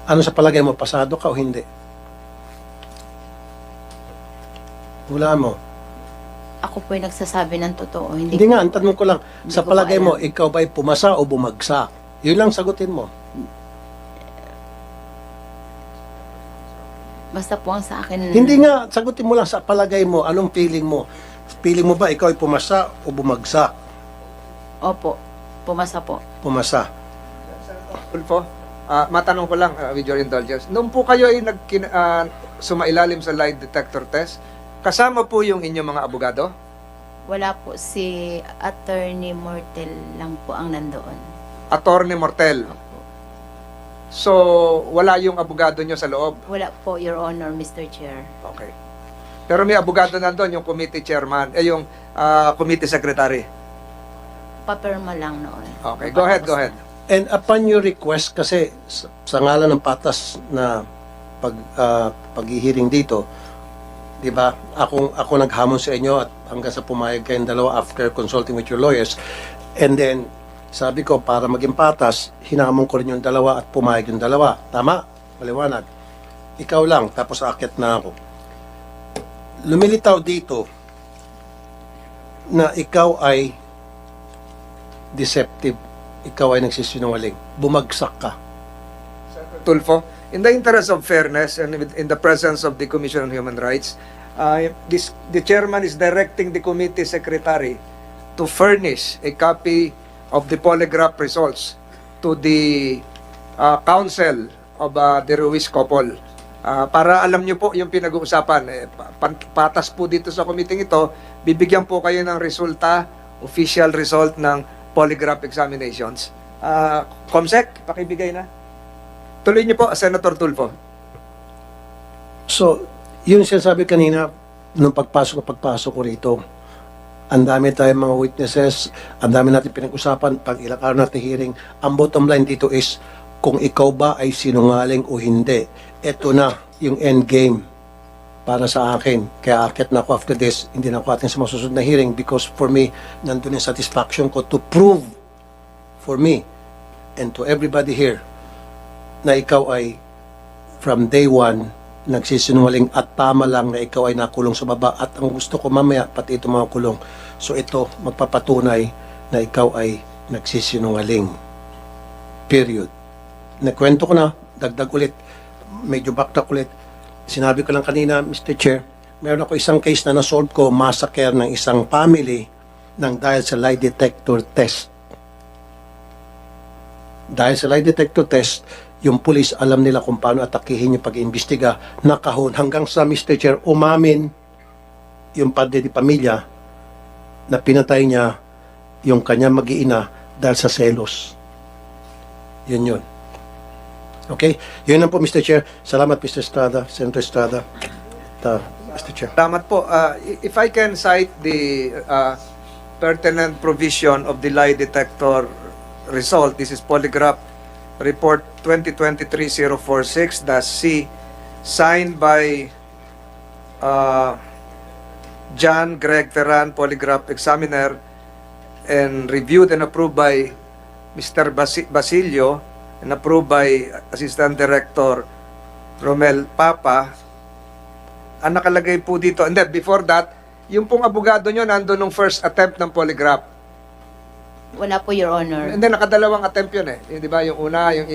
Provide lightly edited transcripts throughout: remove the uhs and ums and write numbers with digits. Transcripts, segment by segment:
Ano sa palagay mo, pasado ka o hindi? Hulaan mo. Ako po yung nagsasabi ng totoo. Hindi nga, ang tanong ko lang, sa ko palagay mo, alam. ikaw ba'y pumasa o bumagsak? Yun lang sagutin mo. Basta po ang sa akin. Hindi nga, sagutin mo lang sa palagay mo, anong feeling mo? Feeling mo ba ikaw ay pumasa o bumagsak? Opo, pumasa po. Pumasa. Tulfo, matanong ko lang with your indulgence. Nung po kayo ay sumailalim sa lie detector test, kasama po yung inyong mga abogado? Wala po, si Attorney Mortel lang po ang nandoon. Attorney Mortel. Opo. So, wala yung abogado nyo sa loob? Wala po, Your Honor, Mr. Chair. Okay. Pero may abogado nandun, yung committee chairman, yung committee secretary. Papirma lang noon. Okay, go ahead, go ahead. And upon your request, kasi sa ngalan ng patas na pag-hearing dito, di ba, ako naghamon sa inyo at hanggang sa pumayag kayong dalawa after consulting with your lawyers. And then, sabi ko, para maging patas, hinamon ko rin yung dalawa at pumayag yung dalawa. Tama? Maliwanag. Ikaw lang, tapos aakyat na ako. Lumilitaw dito na ikaw ay deceptive. Ikaw ay nagsisinungaling. Bumagsak ka. Tulfo, in the interest of fairness and in the presence of the Commission on Human Rights, the chairman is directing the committee secretary to furnish a copy of the polygraph results to the counsel of the Ruiz couple. Para alam niyo po yung pinag-uusapan. Patas po dito sa committee ito, bibigyan po kayo ng resulta, official result ng polygraph examinations. Comsec, pakibigay na. Tuloy niyo po, Senator Tulfo. So, yun sinasabi kanina, nung pagpasok ko rito, ang dami tayong mga witnesses, ang dami natin pinag-usapan, pag ilang araw natin hearing, ang bottom line dito is, kung ikaw ba ay sinungaling o hindi. Ito na yung end game para sa akin. Kaya akit na ako after this, hindi na ako atin sa masusunod na hearing because for me, nandun yung satisfaction ko to prove for me and to everybody here na ikaw ay from day one nagsisinungaling at tama lang na ikaw ay nakulong sa baba at ang gusto ko mamaya pati ito mga kulong. So ito magpapatunay na ikaw ay nagsisinungaling. Period. Nakwento ko na, dagdag ulit, medyo backtrack ulit. Sinabi ko lang kanina, Mr. Chair, meron ako isang case na nasolve ko, massacre ng isang family ng dahil sa lie detector test. Dahil sa lie detector test, yung pulis alam nila kung paano atakihin yung pag-iimbestiga, nakahon hanggang sa Mr. Chair umamin yung padre di pamilya na pinatay niya yung kanya mag-iina dahil sa selos. Yun. Okay? Yun lang po, Mr. Chair. Salamat, Mr. Estrada, Senator Estrada. Mr. Chair. Salamat po. If I can cite the pertinent provision of the lie detector result, this is polygraph report 2023-046-C, signed by John Greg Ferran, polygraph examiner, and reviewed and approved by Mr. Basilio, and approved by Assistant Director Romel Papa. Ang nakalagay po dito, and then before that, yung pong abogado nyo nandun nung first attempt ng polygraph. Wala po, Your Honor. And then nakadalawang attempt yun eh. Di ba? Yung una, yung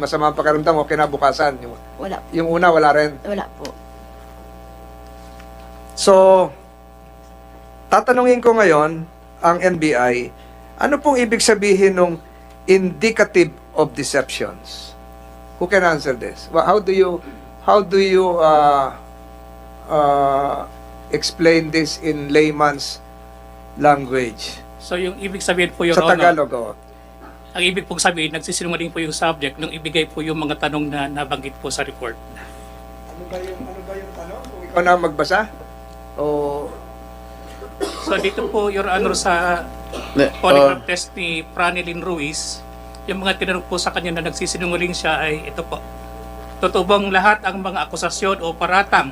masama ang pakiramdam o kinabukasan. Wala. Yung una, wala rin. Wala po. So, tatanungin ko ngayon ang NBI, ano pong ibig sabihin ng indicative of deceptions? Who can answer this? How do you explain this in layman's language? So yung ibig sabihin po, Your Sa Honor, Tagalog, oh. ang ibig pong sabihin, nagsisinungaling po yung subject nung ibigay po yung mga tanong na nabanggit po sa report. Ano ba yung tanong? Kung ikaw na magbasa? O So dito po, Your Honor, sa polygraph test ni Franelyn Ruiz, yung mga tinanong po sa kanya na nagsisinungaling siya ay ito po. Totoo bang lahat ang mga akusasyon o paratang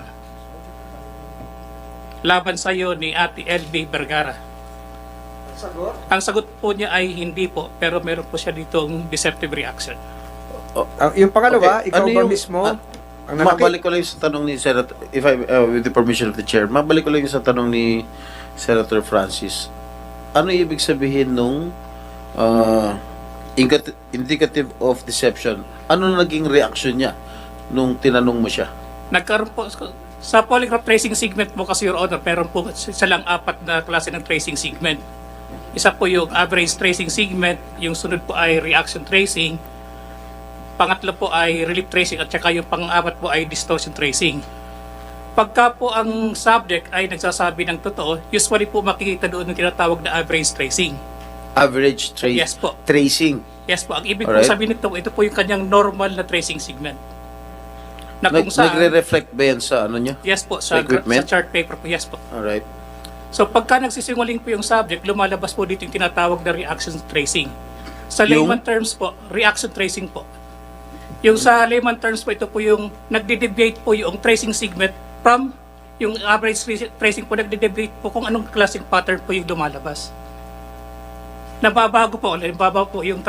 laban sa iyo ni Ate LB Vergara? sagot? Ang sagot po niya ay hindi po, pero meron po siya ditong deceptive reaction. Yung pangalawa, Okay, ikaw ano ba yung- mismo? ang Mabalik ko lang yung sa tanong ni Senator, if I, with the permission of the chair, mabalik ko lang yung sa tanong ni Senator Francis. Ano ibig sabihin nung indicative of deception? Ano naging reaction niya nung tinanong mo siya? Nagkaroon po, sa polygraph tracing segment po kasi, Your Honor, meron po isa lang 4 na klase ng tracing segment. Isa po yung average tracing segment, yung sunod po ay reaction tracing, pangatlo po ay relief tracing, at saka yung pang-apat po ay distortion tracing. Pagka po ang subject ay nagsasabi ng totoo, usually po makikita doon yung tinatawag na average tracing. Average Yes po. tracing. Yes po, ang ibig po Alright. sabihin nito, ito po yung kanyang normal na tracing segment. Na kung saan, Nagre-reflect ba yan sa ano niya? yes po, sa equipment? chart paper po, yes po. Alright. So pagka nagsisinungaling po yung subject, lumalabas po dito yung tinatawag na reaction tracing. Sa Yung? layman terms po, reaction tracing po. Yung sa layman terms po, ito po yung nagde-deviate po yung tracing segment from yung average tracing po, nagde-deviate po kung anong klaseng pattern po yung lumalabas. Nababago po, yung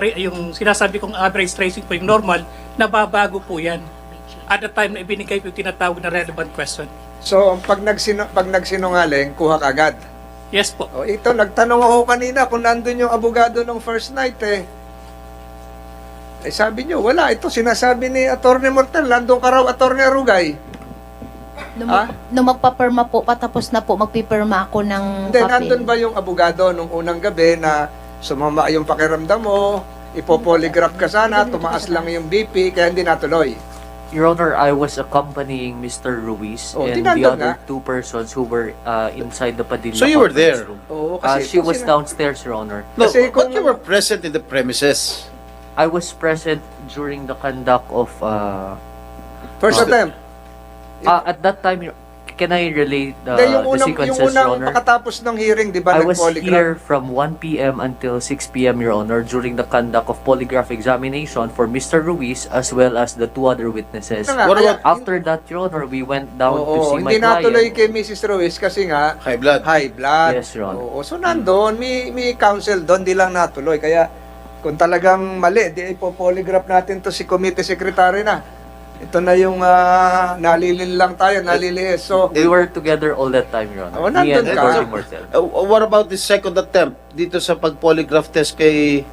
sinasabi kong average tracing po, yung normal, nababago po yan. At the time na ibinigay po yung tinatawag na relevant question. So, pag nagsinungaling, kuha ka agad. Yes po. O, ito, nagtanong ako kanina kung nandun yung abogado ng first night eh. Eh sabi nyo, wala. Ito, sinasabi ni Atty. Mortel, nandun ka raw, Atty. Arugay. Nung magpapirma po, patapos na po, magpipirma ako ng Hindi, papel. nandun ba yung abogado nung unang gabi na sumama yung pakiramdam mo, ipopolygraph ka sana, tumaas lang yung BP, kaya hindi natuloy. Your Honor, I was accompanying Mr. Ruiz Oh, and tinandog the other nga. 2 persons who were inside the Padilla So you were conference there? room. Oo, She ito was sina- downstairs, Your Honor. No, Kasi but kung- you were present in the premises. I was present during the conduct of First attempt. at that time. Can I relate Hindi, the sequences, Your unang Honor? pakatapos ng hearing, di ba, I was nag-polygraph? here from 1 p.m. until 6 p.m., Your Honor, during the conduct of polygraph examination for Mr. Ruiz as well as the 2 other witnesses. Ito nga, What kaya- After that, Your Honor, we went down to Oo, see my hindi natuloy client. kay Mrs. Ruiz kasi nga, High blood. high blood. Yes, Your Honor. Oo, so nandun, may counsel doon, di lang natuloy. Kaya kung talagang mali, di ipopolygraph natin to si committee secretary na. Ito na yung nalilin lang tayo, nalilihis. So, We were together all that time, Your Oh, Honor. Me nandun and ka. Attorney Mortel. What about the second attempt dito sa pag-polygraph test kay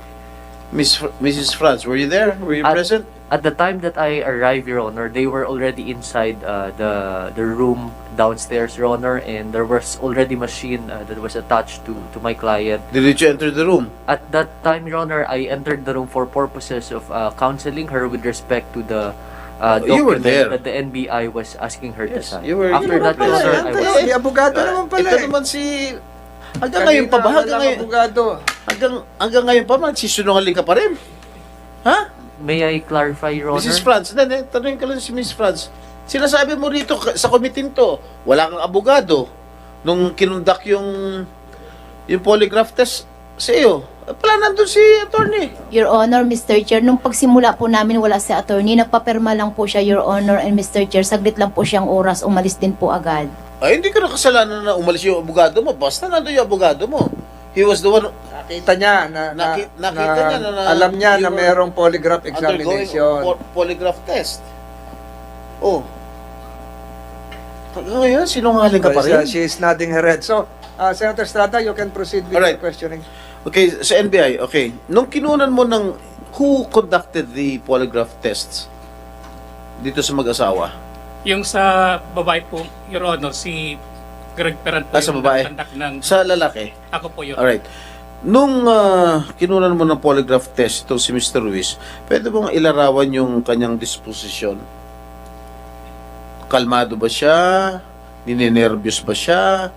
Mrs. Franz? Were you there? Were you At- present? At the time that I arrived, Your Honor, they were already inside the room downstairs, Your Honor, and there was already machine that was attached to my client. Did you enter the room? At that time, Your Honor, I entered the room for purposes of counseling her with respect to the You were document there. that the NBI was asking her to Yes, sign. you were- After you that, were Your Honor, present. I Ayun, was... may abogado naman pala Ito eh. naman si... Hanggang ngayon pa ba? Kanina, Hanggang walang ngayon, abogado. hanggang ngayon pa, magsisunungaling ka pa rin? Ha? May I clarify, Your Honor? Mrs. Franz, hindi, tanongin ko lang si Mrs. Franz. Sinasabi mo rito sa committee to, wala kang abogado. Nung kinundak yung polygraph test sa iyo, pala nandun si attorney. Your Honor, Mr. Chair, nung pagsimula po namin wala si attorney, nagpapirma lang po siya, Your Honor and Mr. Chair, saglit lang po siyang oras, umalis din po agad. Ay, hindi ka na kasalanan na umalis yung abogado mo. Basta nandun yung abogado mo. He was the one Nakita niya Nakita niya na alam niya you na were mayroong polygraph undergoing examination. polygraph test. Oh. Hanggang ngayon, sinungaling ka pa rin. She is nodding her head. So, Senator Estrada, you can proceed with Alright. your questioning. Okay, sa NBI, okay. Nung kinunan mo ng who conducted the polygraph tests dito sa mag-asawa? Yung sa babae po, Your Honor, si Greg Peran po Sa yung babae? nagkandak ng... Sa lalaki? Ako po yun. Alright. Nung kinunan mo ng polygraph test itong si Mr. Ruiz, pwede mong ilarawan yung kanyang disposisyon? Kalmado ba siya? Ninenervyos ba siya?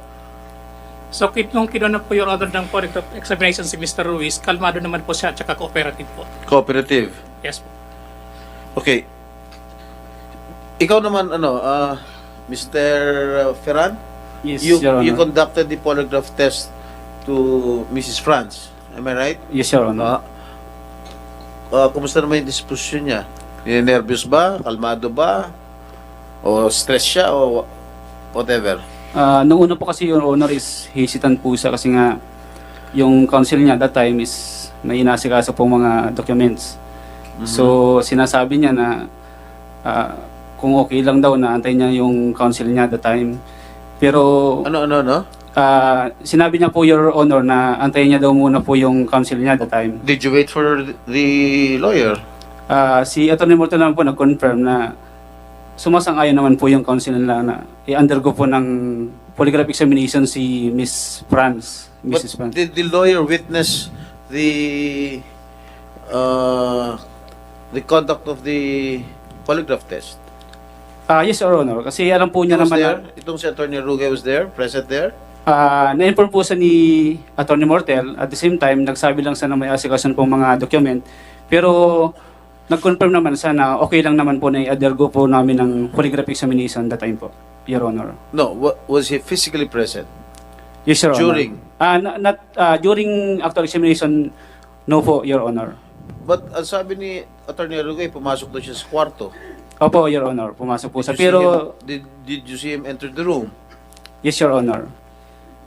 So, nung kinunan po, Your Honor, ng polygraph examination si Mr. Ruiz, kalmado naman po siya at saka cooperative po. Cooperative. Yes po. Okay. Ikaw naman, Mr. Ferran? Yes, You Your Honor. conducted the polygraph test to Mrs. Franz. Am I right? Yes, Your Honor. Kumusta naman yung disposition niya? Ninenervyos ba? Kalmado ba? O stress siya? O whatever? Nung una po kasi, Your Honor, is hesitant po siya kasi nga yung counsel niya that time is may inasikaso po mga documents. So, sinasabi niya na kung okay lang daw na antayin niya yung counsel niya at the time. Pero Ano? sinabi niya po, Your Honor, na antayin niya daw muna po yung counsel niya at the time. Did you wait for the lawyer? Si Atty. Morton naman po nag-confirm na sumasang-ayon naman po yung counsel nila na i-undergo po ng polygraph examination si Miss Franz. But Mrs. Franz. did the lawyer witness the conduct of the polygraph test? Yes, Your Honor. Kasi alam po niya He was naman there? Itong si Attorney Rugay was there? Present there? na-inform po sa ni Atty. Mortel. At the same time, nagsabi lang sa na may asikason pong mga document. Pero nag-confirm naman sa na okay lang naman po na i-undergo po namin ng polygraph examination that time po, Your Honor. No, was he physically present? Yes, Your Honor. During? During actual examination, no po, Your Honor. But ang sabi ni Attorney Rugay, pumasok daw siya sa kwarto. Opo, Your Honor. Pumasok po sa. Did you see Pero, did you see him enter the room? yes, Your Honor.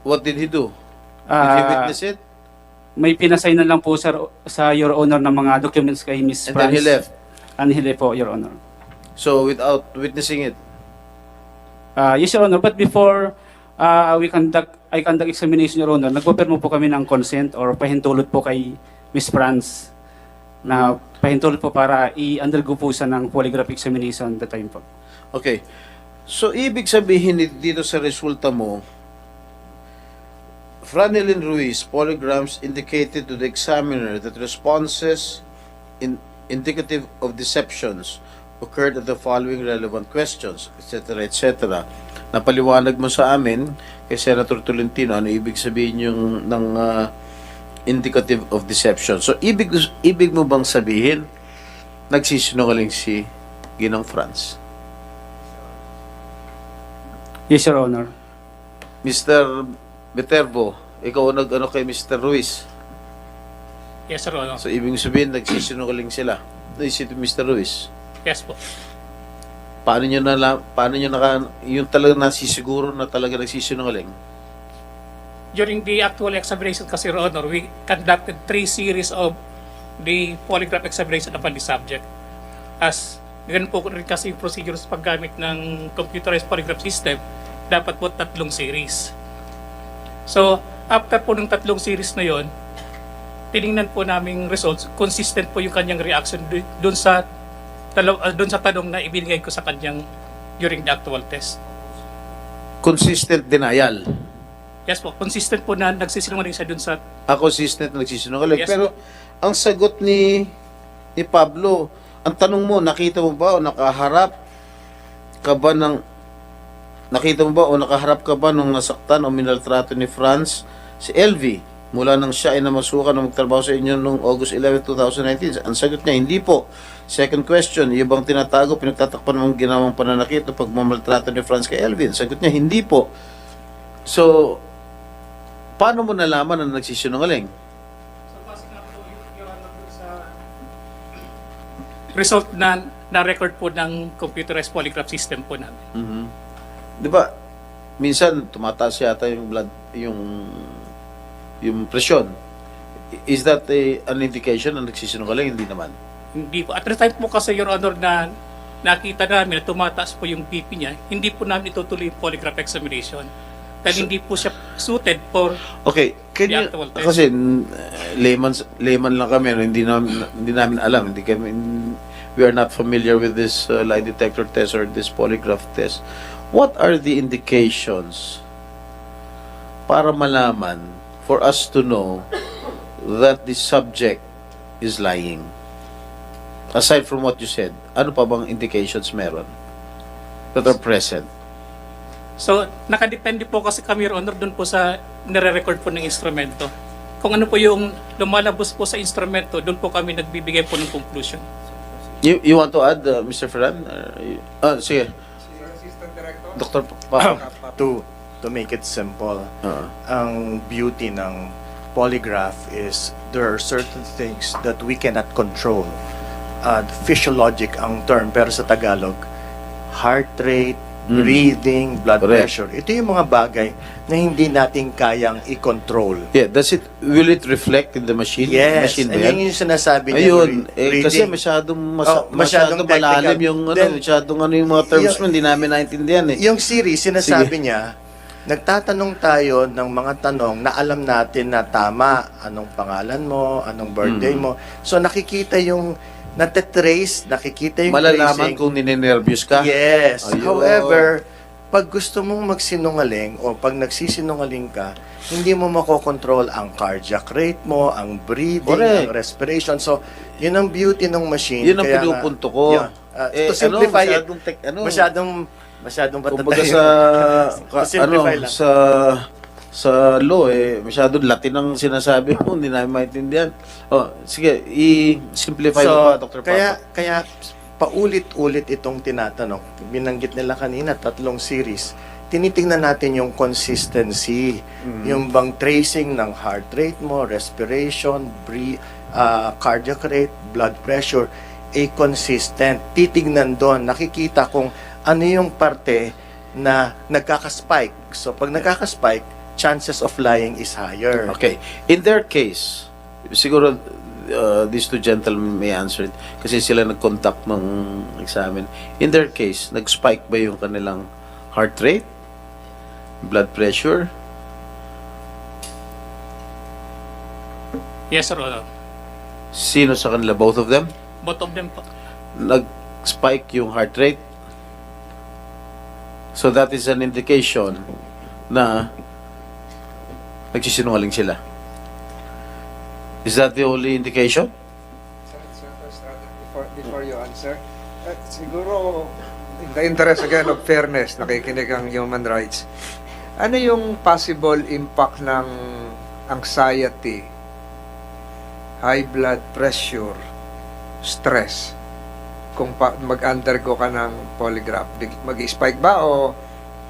What did he do? Did he witness it? May pinasay na lang po sa Your Honor ng mga documents kay Miss And Franz. then he left. And he left po, Your Honor. So without witnessing it? Yes, Your Honor. But before I conduct examination, Your Honor, nagpapirmo po kami ng consent or pahintulot po kay Miss Franz na pahintulot po para i-undergo po siya ng polygraph examination that time po. Okay. So ibig sabihin dito sa resulta mo, Franelin Ruiz polygraphs indicated to the examiner that responses indicative of deceptions occurred at the following relevant questions, etc., etc. Napaliwanag mo sa amin kay Senator Tolentino ano ibig sabihin yung ng indicative of deception. So ibig mo bang sabihin nagsisinungaling si Ginang Franz? Yes, Your Honor. Mr. Viterbo, ikaw ang nag-ano kay Mr. Ruiz. Yes, Your Honor. So, ibig sabihin, nagsisinungaling sila. Si Mr. Ruiz. Yes po. Paano nyo yung talaga nasisiguro na talaga nagsisinungaling? During the actual examination kasi, Your Honor, we conducted 3 series of the polygraph examination upon the subject. As ganun po rin kasi yung procedure sa paggamit ng computerized polygraph system, dapat po 3 series. So, after po ng 3 series na yon, tiningnan po naming results, consistent po yung kanyang reaction doon sa tanong na ibinigay ko sa kanyang during the actual test. Consistent denial. Yes po, consistent po na nagsisinungaling siya doon sa... Consistent na nagsisinungaling. Yes, Pero, ang sagot ni Pablo, ang tanong mo, nakita mo ba o nakaharap ka ba nung nasaktan o minaltrato ni Franz si LV mula nang siya ay namasukan na magtrabaho sa inyo noong August 11, 2019? Ang sagot niya, hindi po. Second question, yung bang tinatago, pinagtatakpan mong ginawang pananakit o pagmamaltrato ni Franz kay LV? Ang sagot niya, hindi po. So, paano mo nalaman na nagsisinungaling? Result na record po ng computerized polygraph system po namin. Di ba, minsan tumataas yata yung blood, yung presyon. Is that an indication na nagsisinungaling? Hindi naman. Hindi po. At the time po kasi, Your Honor, na nakita namin na tumataas po yung BP niya, hindi po namin itutuloy yung polygraph examination. Dahil hindi po siya suited for Okay, can the you, actual test. kasi layman lang kami, no? hindi namin alam, we are not familiar with this lie detector test or this polygraph test. What are the indications para malaman, for us to know that the subject is lying? Aside from what you said, ano pa bang indications meron that are present? So, nakadepende po kasi kami, Your Honor, doon po sa nire-record po ng instrumento. Kung ano po yung lumalabas po sa instrumento, doon po kami nagbibigay po ng conclusion. You want to add, Mr. Ferran? Sige. Dr. To make it simple, ang beauty ng polygraph is there are certain things that we cannot control. Physiologic ang term, pero sa Tagalog, heart rate, breathing, blood Correct. pressure. Ito yung mga bagay na hindi natin kayang i-control. Yeah, will it reflect in the machine? Yes, Machine ba and yan? yan yung sinasabi niya. Ayun, kasi reading. masyadong, Masyadong malalim technical. yung, Then, masyadong yung mga terms yung- mo, hindi namin naintindihan eh. Yung series, sinasabi niya, nagtatanong tayo ng mga tanong na alam natin na tama. Anong pangalan mo? Anong birthday mo? So nakikita yung natitrace, nakikita yung Malalaman tracing. kung ninenervyos ka. Yes. Ayun. However, pag gusto mong magsinungaling o pag nagsisinungaling ka, hindi mo makokontrol ang cardiac rate mo, ang breathing, Correct. ang respiration. So, yun ang beauty ng machine. Yun ang Kaya nga, pinupunto ko. to simplify it, masyadong masyadong kumbaga patatay. sa To simplify lang. sa law masyadong Latin ang sinasabi mo, hindi namin maintindihan. Oh, sige, i-simplify mo pa, Dr. Papa. Kaya paulit-ulit itong tinatanong. Binanggit nila kanina, 3 series. Tinitingnan natin yung consistency, yung bang tracing ng heart rate mo, respiration, cardiac rate, blood pressure, consistent. Titignan doon, nakikita kung ano yung parte na nagkaka-spike. So, pag nagkaka-spike, chances of lying is higher. Okay. In their case, siguro these two gentlemen may answer it kasi sila nag-contact ng examen. In their case, nag-spike ba yung kanilang heart rate, blood pressure? Yes, Your Honor. Sino sa kanila? Both of them? Both of them po. Nag-spike yung heart rate? So that is an indication na nagsisinungaling sila. Is that the only indication? Before you answer, siguro, in the interest again of fairness, nakikinig ang human rights, ano yung possible impact ng anxiety, high blood pressure, stress, kung mag-undergo ka ng polygraph? Mag-spike ba o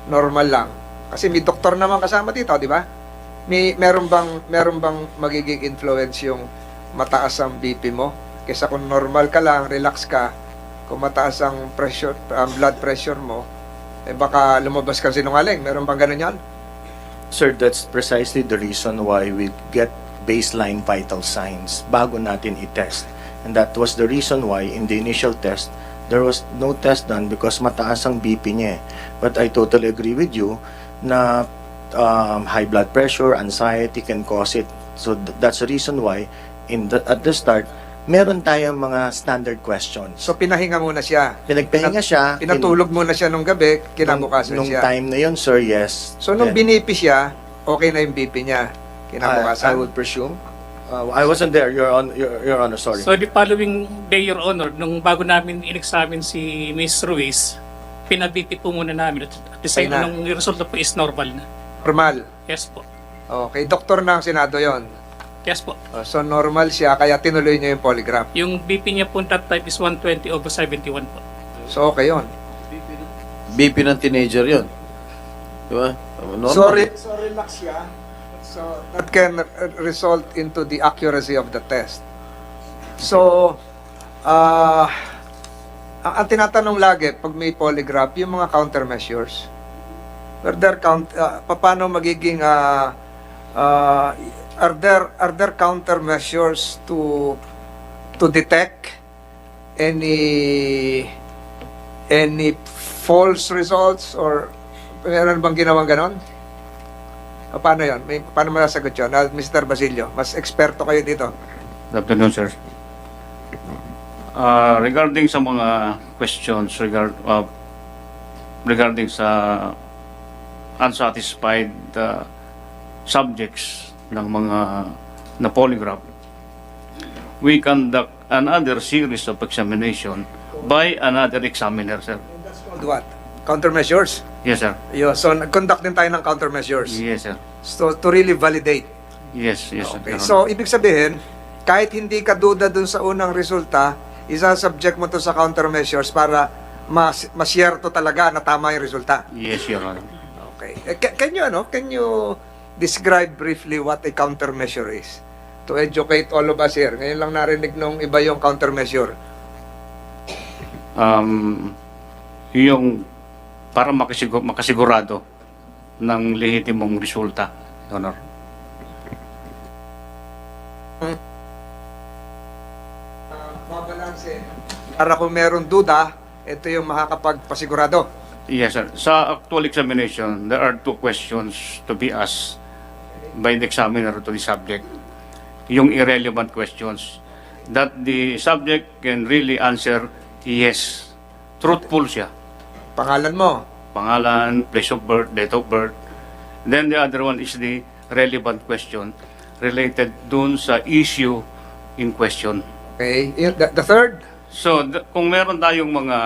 normal lang? Kasi may doktor naman kasama dito, di ba? Meron bang magiging influence yung mataas ang BP mo? Kaysa kung normal ka lang, relax ka, kung mataas ang pressure, ang blood pressure mo, baka lumabas ka sinungaling. Meron bang ganun yan? Sir, that's precisely the reason why we get baseline vital signs bago natin i-test. And that was the reason why in the initial test, there was no test done because mataas ang BP niya. But I totally agree with you na high blood pressure, anxiety can cause it. So that's the reason why at the start, meron tayong mga standard questions. So pinahinga muna siya. Pinagpahinga siya. Pinatulog muna siya nung gabi, kinabukasan nung siya. time na yun, sir, yes. So nung Then, binipi siya, okay na yung BP niya. I Kinabukasan. would presume. I wasn't there, Your Honor, sorry. So the following day, Your Honor, nung bago namin in-examine si Ms. Ruiz, pinabiti po muna namin at the same Okay na. nung resulta po is normal na. Normal. Yes po. Okay, doktor ng Senado yon. Yes po. So normal siya, kaya tinuloy niya yung polygraph. Yung BP niya po that time is 120/71 po. So okay yon. BP ng teenager yun. Di ba? Normal. So relax siya. So that can result into the accuracy of the test. So, ang tinatanong lagi pag may polygraph, yung mga countermeasures. Paano magiging are there countermeasures to detect any false results or meron bang ginawang ganon? Paano yan? Paano masasagot yun? Mr. Basilio, mas eksperto kayo dito. Good afternoon, sir. Regarding sa mga questions regarding sa unsatisfied subjects ng mga na polygraph, we conduct another series of examination by another examiner, sir. That's called what? Countermeasures? Yes, sir. So, nag-conduct din tayo ng countermeasures. Yes, sir. So, to really validate. Yes, yes, sir. Okay. Your Honor. So, ibig sabihin, kahit hindi ka duda dun sa unang resulta, isa-subject mo to sa countermeasures para masyerto talaga na tama yung resulta. Yes, Your Honor. Okay. Can you describe briefly what a countermeasure is? To educate all of us here. Ngayon lang narinig nung iba yung countermeasure. Yung para makasigurado ng lehitimong resulta, Your Honor. Mabalanse. Para kung meron duda, ito yung makakapagpasigurado. Yes, sir. Sa actual examination, there are two questions to be asked by the examiner to the subject. Yung irrelevant questions that the subject can really answer yes. Truthful siya. Pangalan mo. Pangalan, place of birth, date of birth. Then the other one is the relevant question related dun sa issue in question. Okay. The third, So, kung meron tayong mga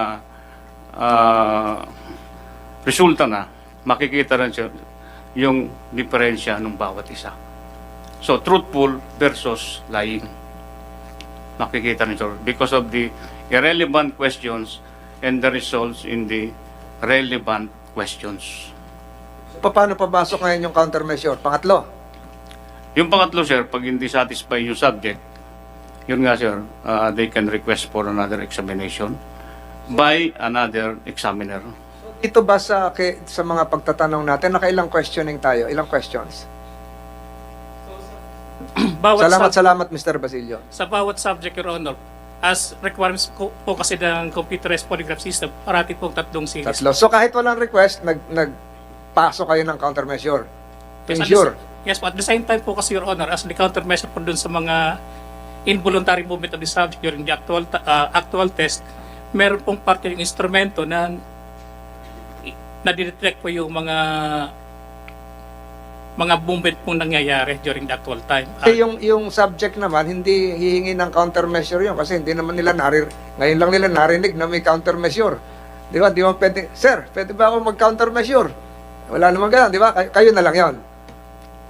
resulta na, makikita rin siya yung diferensya ng bawat isa. So, truthful versus lying. Makikita rin siya because of the irrelevant questions and the results in the relevant questions. paano papasok ngayon yung countermeasure? Pangatlo. Yung pangatlo, sir, pag hindi satisfy yung subject, yun nga, sir, they can request for another examination by another examiner. Ito ba sa mga pagtatanong natin, nakailang questioning tayo? Ilang questions? Salamat, Mr. Basilio. Sa bawat subject, Your Honor, as requirements po kasi ng computerized polygraph system, parati pong 3 series. Tatlo. So kahit walang request, nagpasok kayo ng countermeasure. To Yes, ensure. Yes, but at the same time po kasi, Your Honor, as the countermeasure po dun sa mga involuntary movement of the subject during the actual test, meron pong parte yung instrumento na nadidetect po yung mga movement pong nangyayari during the actual time. Kasi yung subject naman, hindi hihingi ng countermeasure yun kasi hindi naman nila ngayon lang nila narinig na may countermeasure. Di ba? Di ba pwede, sir, pwede ba ako mag-countermeasure? Wala naman ganun, di ba? Kayo na lang yon.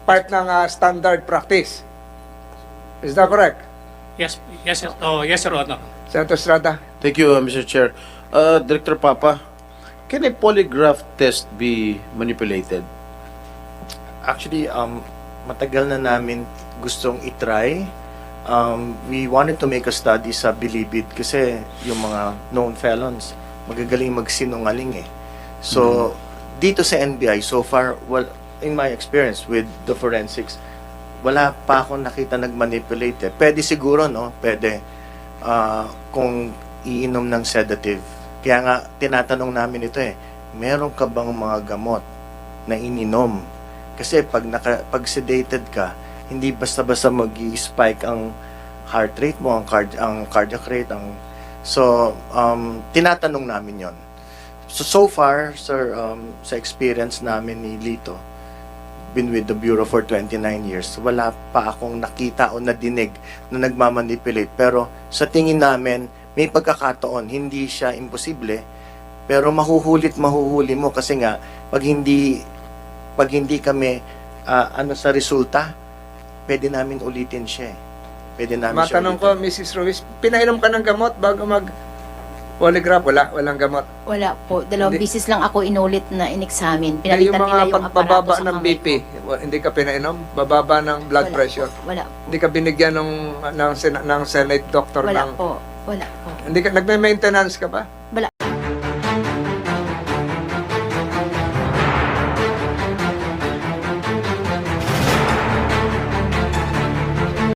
Part ng standard practice. Is that correct? Yes, Your Honor. Senator Estrada? Thank you, Mr. Chair. Director Papa, can a polygraph test be manipulated? Actually, matagal na namin gustong itry. We wanted to make a study sa Bilibid kasi yung mga known felons, magagaling magsinungaling eh. So, dito sa NBI, so far, well, in my experience with the forensics, wala pa akong nakita nag-manipulate eh. Pwede siguro, no? Pwede kung iinom ng sedative. Kaya nga, tinatanong namin ito eh, meron ka bang mga gamot na ininom? Kasi pag sedated ka, hindi basta-basta mag-i-spike ang heart rate mo, ang cardiac rate. So, tinatanong namin yon. So far, sir, sa experience namin ni Lito, been with the Bureau for 29 years, wala pa akong nakita o nadinig na nagmamanipulate. Pero sa tingin namin, may pagkakataon, hindi siya imposible, pero mahuhuli mo kasi nga, pag hindi kami sa resulta, pwede namin ulitin siya eh. Pwede namin Matanong siya ko, Mrs. Ruiz, pinainom ka ng gamot bago mag-polygraph? Walang gamot. Wala po. 2 bisis lang ako inulit na in-examine. Yung Pinalitan mga nila yung aparato pagbababa sa ng kamay BP, ko. hindi ka pinainom? Bababa ng blood Wala pressure? Po. Wala. Hindi ka binigyan ng Senate doctor Wala ng... po. Wala po. Hindi ka, nagme-maintenance ka ba? Wala